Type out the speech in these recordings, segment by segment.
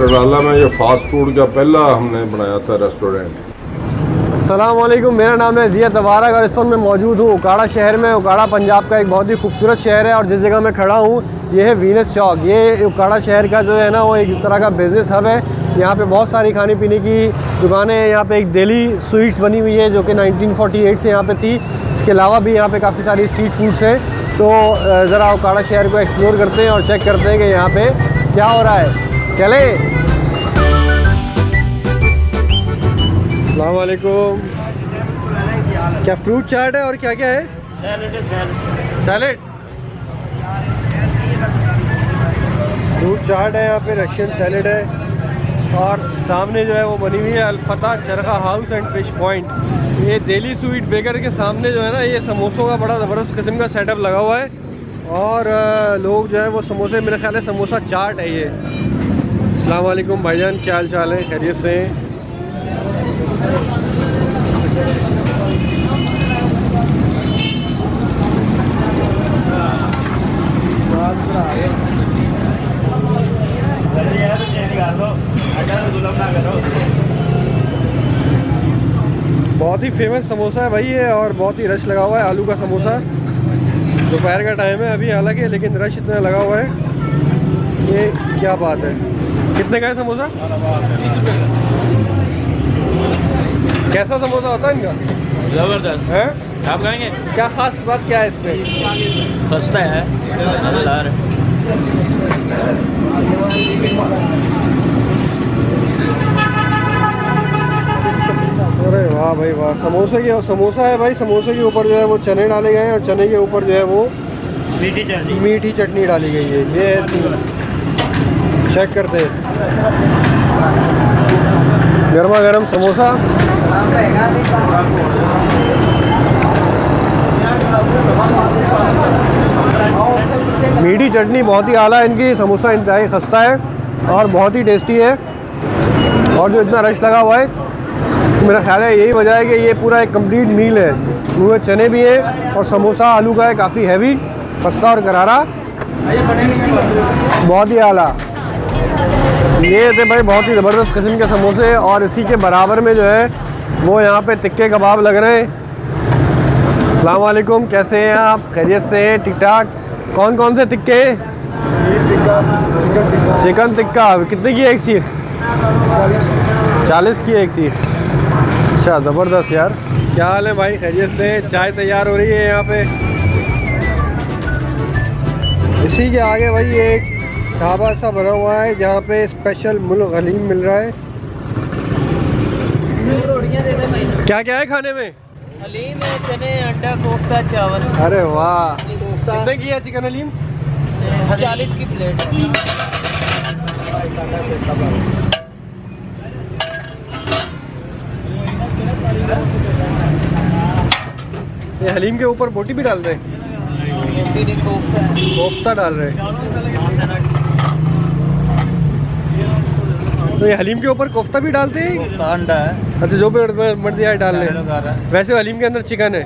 टकराला में ये fast food का पहला हमने बनाया था रेस्टोरेंट। अस्सलाम वालेकुम, मेरा नाम है ज़िया तबारक और इस वक्त मैं मौजूद हूँ उकाड़ा शहर में। उकाड़ा पंजाब का एक बहुत ही खूबसूरत शहर है और जिस जगह मैं खड़ा हूँ ये है वीनस चौक। ये उकाड़ा शहर का जो है ना वो एक तरह का बिज़नेस हब है। यहाँ पे बहुत सारी खाने पीने की दुकानें हैं। यहाँ पे एक दिल्ली स्वीट्स बनी हुई है जो कि 1948 से यहाँ पे थी। इसके अलावा भी यहाँ पे काफ़ी सारी स्ट्रीट फूड्स हैं। तो ज़रा उकाड़ा शहर को एक्सप्लोर करते हैं और चेक करते हैं कि यहाँ पे क्या हो रहा है। चले। अस्सलाम वालेकुम। क्या फ्रूट चाट है और क्या क्या है? सैलेड। फ्रूट चाट है, यहाँ पे रशियन सैलेड है और सामने जो है वो बनी हुई है अल-फतह चरखा हाउस एंड फिश पॉइंट। ये दिल्ली स्वीट बेकर के सामने जो है ना ये समोसों का बड़ा ज़बरदस्त किस्म का सेटअप लगा हुआ है और लोग जो है वो समोसे, मेरे ख्याल है समोसा चाट है ये। अस्सलाम वालेकुम भाईजान, क्या हाल चाल है? खैरियत से हैं? बहुत ही फेमस समोसा है भाई ये और बहुत ही रश लगा हुआ है। आलू का समोसा, दोपहर का टाइम है अभी हालांकि, लेकिन रश इतना लगा हुआ है। ये क्या बात है। कितने का है समोसा? 30 रुपये। कैसा समोसा होता है इनका? ज़बरदस्त है। आप खाएंगे? क्या खास बात क्या है इसमें? सस्ता है, मज़ेदार है। अरे वाह भाई वाह। समोसा है भाई। समोसे के ऊपर जो है वो चने डाले गए हैं और चने के ऊपर जो है वो मीठी चटनी डाली गई है। ये है, चेक करते हैं। गर्मा गर्म समोसा। मीठी चटनी बहुत ही आला है इनकी। समोसा इंतहाई सस्ता है और बहुत ही टेस्टी है। और जो इतना रश लगा हुआ है मेरा ख्याल है यही वजह है कि ये पूरा एक कंप्लीट मील है। पूरे चने भी हैं और समोसा आलू का है, काफ़ी हैवी, खस्ता और करारा, बहुत ही आला। ये थे भाई बहुत ही ज़बरदस्त किस्म के समोसे और इसी के बराबर में जो है वो यहाँ पे टिक्के कबाब लग रहे हैं। अस्सलाम वालेकुम, कैसे हैं आप? खैरियत से हैं? ठीक ठाक। कौन कौन से टिक्के? चिकन टिक्का। कितने की एक सीख? 40 की एक सीख। अच्छा, ज़बरदस्त यार। क्या हाल है भाई? खैरियत से? चाय तैयार हो रही है यहाँ पे। इसी के आगे भाई एक ढाबा सा बना हुआ है जहाँ पे स्पेशल मुल्क हलीम मिल रहा है। क्या क्या है खाने में? हलीम है, चने, अंडा, कोफ्ता, चावल। अरे वाह। कितने की है चिकन हलीम? 40 की प्लेट। ये हलीम के ऊपर बोटी भी डाल रहे हैं? कोफ्ता डाल रहे हैं। तो ये हलीम के ऊपर कोफ्ता भी डालते हैं? अंडा है। अच्छा, जो भी मर्जी है डाल लें। वैसे हलीम के अंदर चिकन है।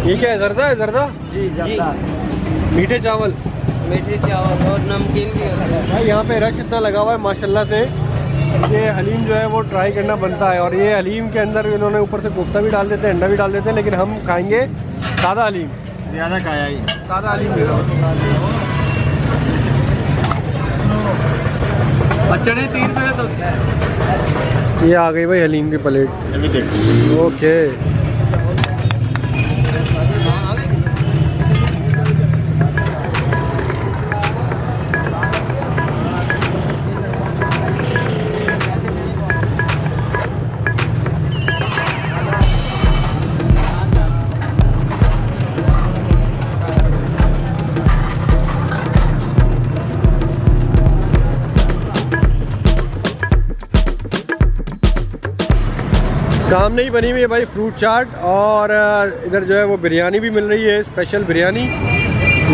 ये क्या है? जर्दा है? जर्दा जी। मीठे चावल और नमकीन भी है भाई। यहाँ पे रश इतना लगा हुआ है माशाल्लाह से। ये हलीम जो है वो ट्राई करना बनता है और ये हलीम के अंदर इन्होंने ऊपर से कोफ्ता भी डाल देते हैं, अंडा भी डाल देते हैं, लेकिन हम खाएंगे सादा हलीम। ज़्यादा खाया ही सादा हलीम दे दो। चने 3 रुपये तो। ये आ गई भाई हलीम की प्लेट। ओके। सामने ही बनी हुई है भाई फ्रूट चाट और इधर जो है वो बिरयानी भी मिल रही है, स्पेशल बिरयानी।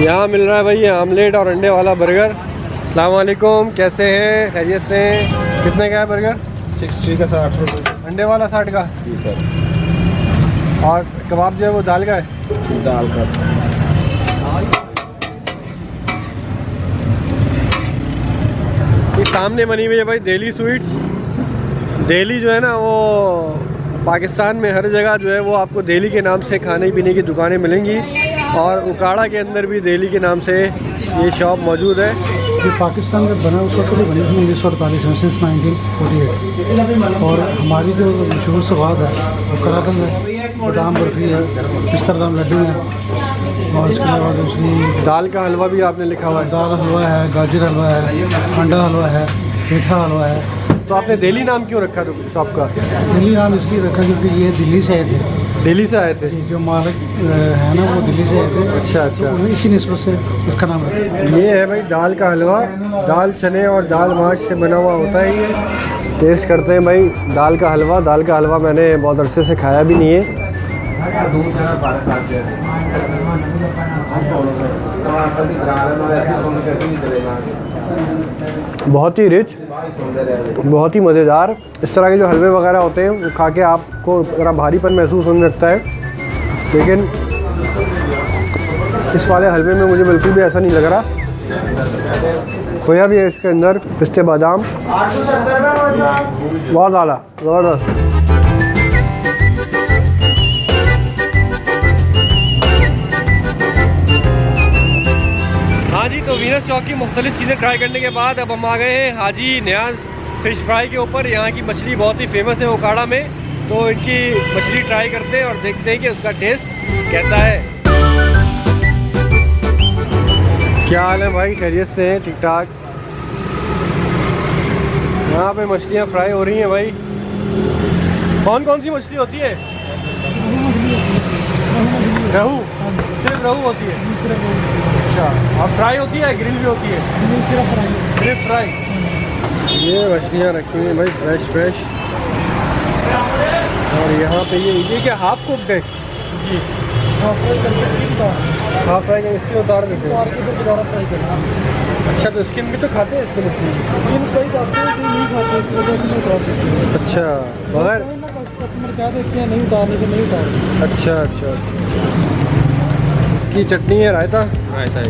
यहाँ मिल रहा है भाई ये आमलेट और अंडे वाला बर्गर। अस्सलाम वालेकुम, कैसे हैं? खैरियत से हैं? कितने का है बर्गर? 60 का 60 रुपये। अंडे वाला 60 का? जी सर। और कबाब जो है वो दाल का है? दाल का। ये सामने बनी हुई है भाई दिल्ली स्वीट्स। दिल्ली जो है ना वो पाकिस्तान में हर जगह जो है वो आपको दिल्ली के नाम से खाने पीने की दुकानें मिलेंगी और उकाड़ा के अंदर भी दिल्ली के नाम से ये शॉप मौजूद है। ये पाकिस्तान में बना उस वक्त बनी थी 1948 में, सिंस 1948। और हमारी जो मशहूर सवाद है वो कलाकंद है, बादाम बर्फ़ी है, पिस्तरदाम लड्डू है, और इसके अलावा दूसरी दाल का हलवा भी आपने लिखा हुआ है। दाल हलवा है, गाजर हलवा है, अंडा हलवा है, मीठा हलवा है। तो आपने दिल्ली नाम क्यों रखा शॉप का? दिल्ली नाम इसलिए रखा क्योंकि ये दिल्ली से आए थे। दिल्ली से आए थे? जो मालिक है ना वो दिल्ली से आए थे। अच्छा अच्छा। तो इसी निस्बत से इसका नाम रखा। ये है भाई दाल का हलवा। दाल चने और दाल माश से बना हुआ होता है ये। टेस्ट करते हैं भाई दाल का हलवा। दाल का हलवा मैंने बहुत अरसे से खाया भी नहीं है। बहुत ही रिच, बहुत ही मज़ेदार। इस तरह के जो हलवे वगैरह होते हैं वो खा के आपको ज़रा भारीपन महसूस होने लगता है, लेकिन इस वाले हलवे में मुझे बिल्कुल भी ऐसा नहीं लग रहा। खोया भी है इसके अंदर, पिस्ते बादाम, बहुत आला, ज़बरदस्त। हाँ जी, तो वीनस चौक की मुख्तलिफ चीज़ें ट्राई करने के बाद अब हम आ गए हैं हाजी नियाज़ फ़िश फ्राई के ऊपर। यहाँ की मछली बहुत ही फेमस है उकाड़ा में, तो इनकी मछली ट्राई करते हैं और देखते हैं कि उसका टेस्ट कैसा है। क्या हाल है भाई, खैरियत से हैं? ठीक ठाक। यहाँ पे मछलियाँ फ्राई हो रही हैं भाई। कौन कौन सी मछली होती है? रहू? सिर्फ रहू होती है? अच्छा, और फ्राई होती है, ग्रिल भी होती है? सिर्फ फ्राई। ये मछलियाँ रखी हुई हैं भाई फ्रेश फ्रेश। और यहाँ पे ये क्या हाफ कुक्ड है? जी, हाफ फ्राई करके इसकी उतार देते हैं। अच्छा, तो स्किन भी तो खाते हैं इसकी मछली? अच्छा, बगैर कस्टमर क्या देखते हैं नहीं उतारने के, नहीं उतारते। अच्छा अच्छा अच्छा। इसकी चटनी है, रायता? रायता है,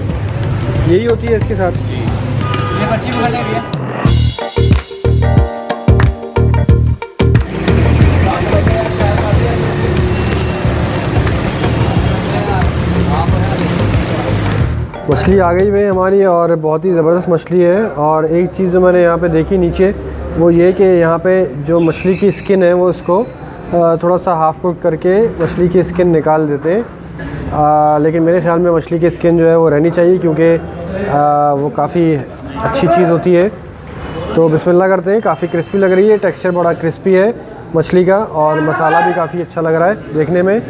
यही होती है इसके साथ? जी। ये मच्छी बना ले भैया। मछली आ गई भाई हमारी, और बहुत ही ज़बरदस्त मछली है। और एक चीज़ जो मैंने यहाँ पे देखी नीचे, वो ये कि यहाँ पे जो मछली की स्किन है वो इसको थोड़ा सा हाफ़ कुक करके मछली की स्किन निकाल देते हैं। लेकिन मेरे ख़्याल में मछली की स्किन जो है वो रहनी चाहिए, क्योंकि वो काफ़ी अच्छी चीज़ होती है। तो बिस्मिल्लाह करते हैं। काफ़ी क्रिस्पी लग रही है, टेक्सचर बड़ा क्रिस्पी है मछली का, और मसाला भी काफ़ी अच्छा लग रहा है देखने में।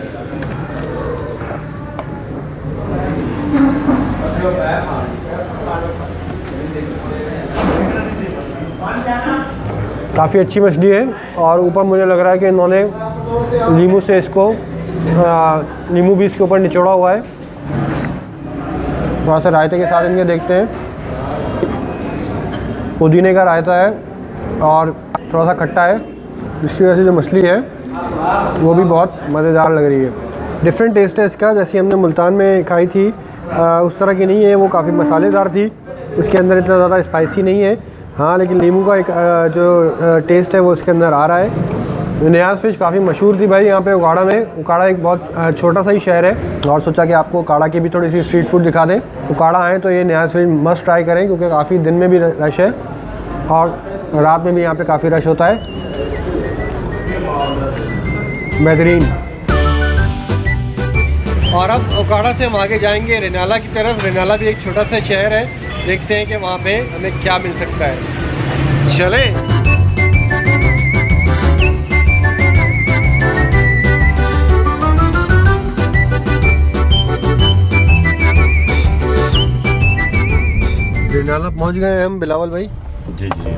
काफ़ी अच्छी मछली है। और ऊपर मुझे लग रहा है कि इन्होंने नींबू से इसको नींबू भी इसके ऊपर निचोड़ा हुआ है। थोड़ा सा रायते के साथ इनके देखते हैं। पुदीने का रायता है और थोड़ा सा खट्टा है, जिसकी वजह से जो मछली है वो भी बहुत मज़ेदार लग रही है। डिफरेंट टेस्ट है इसका, जैसे हमने मुल्तान में खाई थी उस तरह की नहीं है। वो काफ़ी मसालेदार थी, इसके अंदर इतना ज़्यादा स्पाइसी नहीं है। हाँ, लेकिन नींबू का एक जो टेस्ट है वो इसके अंदर आ रहा है। नियाज़ फ़िश काफ़ी मशहूर थी भाई यहाँ पे उकाड़ा में। उकाड़ा एक बहुत छोटा सा ही शहर है, और सोचा कि आपको उकाड़ा की भी थोड़ी सी स्ट्रीट फूड दिखा दें। उकाड़ा आएँ तो ये नियाज़ फ़िश मस्ट ट्राई करें, क्योंकि काफ़ी दिन में भी रश है और रात में भी यहाँ पे काफ़ी रश होता है। बेहतरीन। और अब उकाड़ा से हम आगे जाएंगे रेनाला की तरफ। रेनाला भी एक छोटा सा शहर है, देखते हैं कि वहाँ पे हमें क्या मिल सकता है। चले। रेनाला पहुँच गए हैं हम बिलावल भाई। जी जी।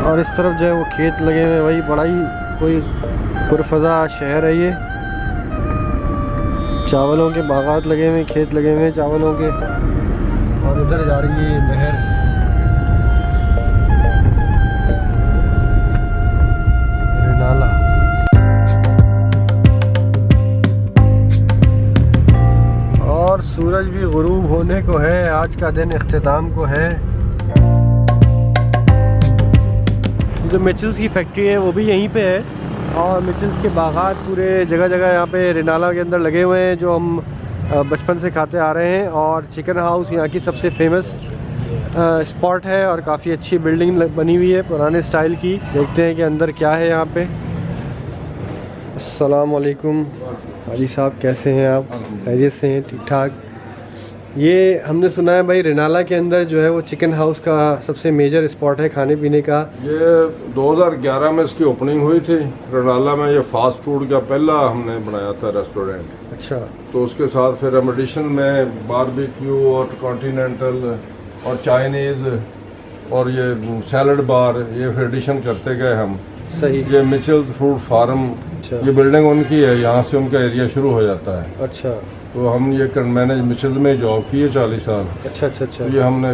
और इस तरफ जो है वो खेत लगे हुए हैं भाई, बड़ा ही कोई पुरफ़ज़ा शहर है ये। चावलों के बागात लगे हुए, खेत लगे हुए हैं चावलों के, और उधर जा रही है नहर। रेनाला। और सूरज भी गुरूब होने को है, आज का दिन इख्तिताम को है। जो मिचेल्स की फैक्ट्री है वो भी यहीं पे है, और मिचेल्स के बागात पूरे जगह जगह यहाँ पे रिनाला के अंदर लगे हुए हैं, जो हम बचपन से खाते आ रहे हैं। और चिकन हाउस यहाँ की सबसे फेमस स्पॉट है, और काफ़ी अच्छी बिल्डिंग बनी हुई है पुराने स्टाइल की। देखते हैं कि अंदर क्या है यहाँ पे। अस्सलाम वालेकुम हाजी साहब, कैसे हैं आप? खैरियत से हैं? ठीक ठाक। ये हमने सुना है भाई रिनाला के अंदर जो है वो चिकन हाउस का सबसे मेजर स्पॉट है खाने पीने का। ये 2011 में इसकी ओपनिंग हुई थी रनाला में। ये फास्ट फूड का पहला हमने बनाया था रेस्टोरेंट। अच्छा। तो उसके साथ फिर हम एडिशन में बारबेक्यू और कॉन्टिनेंटल और चाइनीज़ और ये सैलड बार, ये फिर एडिशन करते गए हम। सही। ये मिचेल्स फ्रूट फार्म, ये बिल्डिंग उनकी है, यहाँ से उनका एरिया शुरू हो जाता है। अच्छा। तो हम ये मैंने मिचेल्स में जॉब की है 40 साल। अच्छा अच्छा अच्छा। तो ये हमने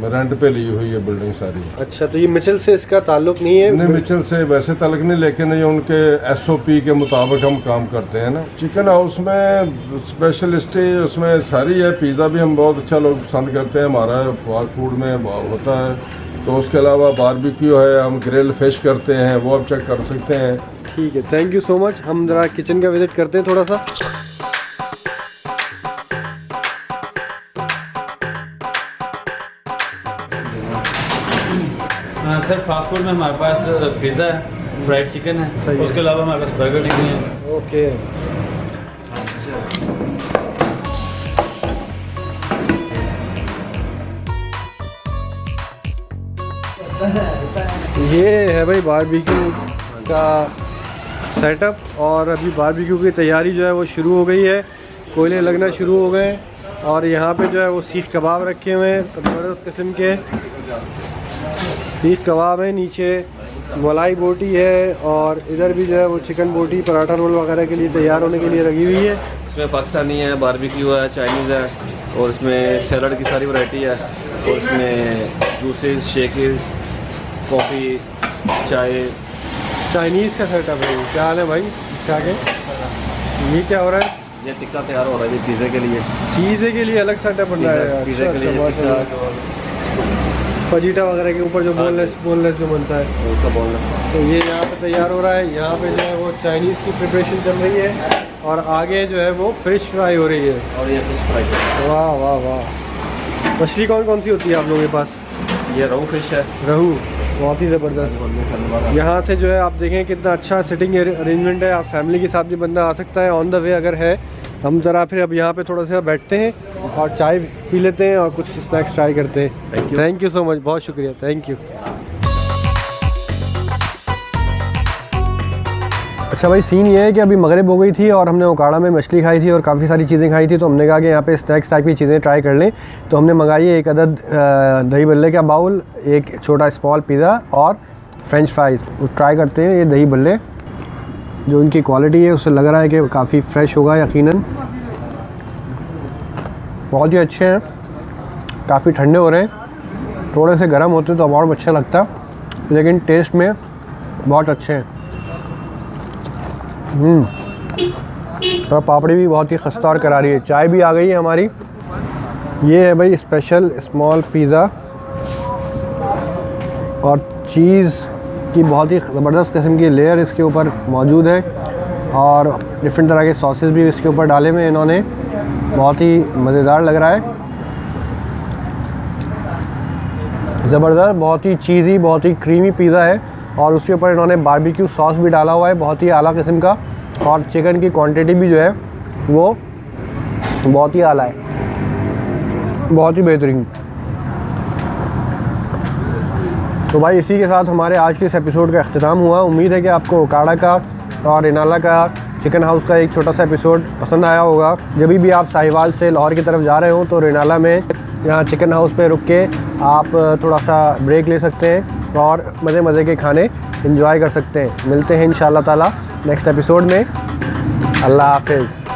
रेंट पे ली हुई है बिल्डिंग सारी। अच्छा, तो ये मिचेल से इसका ताल्लुक नहीं है? नहीं, मिचेल से वैसे ताल्लुक नहीं, लेकिन ये उनके SOP के मुताबिक हम काम करते हैं ना। चिकन हाउस में स्पेशलिस्ट उसमें सारी है। पिज़्ज़ा भी हम बहुत अच्छा लोग पसंद करते हैं, हमारा फास्ट फूड में होता है। तो उसके अलावा बारबेक्यू है, हम ग्रिल फिश करते हैं, वो आप चेक कर सकते हैं। ठीक है, थैंक यू सो मच। हम ज़रा किचन का विजिट करते हैं थोड़ा सा। सर फास्ट फूड में हमारे पास पिज़्ज़ा है, फ्राइड चिकन है, सही है। उसके अलावा हमारे पास बर्गर टिक्की है। ओके। ये है भाई बारबेक्यू का सेटअप, और अभी बारबेक्यू की तैयारी जो है वो शुरू हो गई है। कोयले लगना शुरू हो गए, और यहाँ पे जो है वो सीख कबाब रखे हुए हैं ज़बरदस्त किस्म के। सीख कबाब है, नीचे मलाई बोटी है, और इधर भी जो है वो चिकन बोटी पराठा रोल वगैरह के लिए तैयार होने के लिए लगी हुई है। इसमें पाकिस्तानी है, बारबेक्यू है, चाइनीज़ है, और इसमें सैलड की सारी वैरायटी है, और इसमें जूसेस, शेकेस, कॉफ़ी, चाय। चाइनीज़ का सेटअप है। क्या हाल है भाई? क्या के ये क्या हो रहा है? ये टिक्का तैयार हो रहा है पिज़्ज़े के लिए। पिज़्ज़े के लिए अलग सेटअप बन रहा है? पिज़्ज़े के लिए फजीटा वगैरह के ऊपर जो बोनलेस जो बनता है उसका बोलना। तो ये यहाँ पे तैयार हो रहा है। यहाँ पे जो है वो चाइनीज़ की प्रिपरेशन चल रही है, और आगे जो है वो फिश फ्राई हो रही है। और ये फिश फ्राई। वाह वाह वाह। मछली कौन कौन सी होती है आप लोगों के पास? ये रोहू फिश है। रहू, बहुत ही ज़बरदस्त। यहाँ से जो है आप देखें कितना अच्छा सिटिंग अरेंजमेंट है। आप फैमिली के साथ भी बंदा आ सकता है ऑन द वे अगर है। हम ज़रा फिर अब यहाँ पे थोड़ा सा बैठते हैं और चाय पी लेते हैं और कुछ स्नैक्स ट्राई करते हैं। थैंक यू सो मच, बहुत शुक्रिया, थैंक यू। अच्छा भाई, सीन ये है कि अभी मगरिब हो गई थी और हमने ओकाड़ा में मछली खाई थी और काफ़ी सारी चीज़ें खाई थी, तो हमने कहा कि यहाँ पे स्नैक्स टाइप की चीज़ें ट्राई कर लें। तो हमने मंगाई एक अदद दही बल्ले का बाउल, एक छोटा स्मॉल पिज़्ज़ा और फ्रेंच फ्राइज़। वो ट्राई करते हैं। ये दही बल्ले जो इनकी क्वालिटी है उससे लग रहा है कि काफ़ी फ्रेश होगा यकीनन। बहुत ही अच्छे हैं, काफ़ी ठंडे हो रहे हैं। थोड़े से गर्म होते तो और अच्छा लगता, लेकिन टेस्ट में बहुत अच्छे हैं। और पापड़ी भी बहुत ही खस्ता और करारी है। चाय भी आ गई है हमारी। ये है भाई स्पेशल स्मॉल पिज़्ज़ा, और चीज़ की बहुत ही ज़बरदस्त किस्म की लेयर इसके ऊपर मौजूद है, और डिफरेंट तरह के सॉसेस भी इसके ऊपर डाले हुए हैं इन्होंने। बहुत ही मज़ेदार लग रहा है, ज़बरदस्त, बहुत ही चीज़ी, बहुत ही क्रीमी पिज़्ज़ा है। और उसके ऊपर इन्होंने बारबेक्यू सॉस भी डाला हुआ है, बहुत ही आला किस्म का। और चिकन की क्वांटिटी भी जो है वो बहुत ही आला है, बहुत ही बेहतरीन। तो भाई इसी के साथ हमारे आज के इस एपिसोड का अख्तिताम हुआ। उम्मीद है कि आपको ओकाड़ा का और रिनाला का चिकन हाउस का एक छोटा सा एपिसोड पसंद आया होगा। जब भी आप साहिवाल से लाहौर की तरफ जा रहे हो तो रिनाला में यहाँ चिकन हाउस पे रुक के आप थोड़ा सा ब्रेक ले सकते हैं और मज़े के खाने एंजॉय कर सकते हैं। मिलते हैं इंशाअल्लाह ताला नेक्स्ट एपिसोड में। अल्लाह हाफिज़।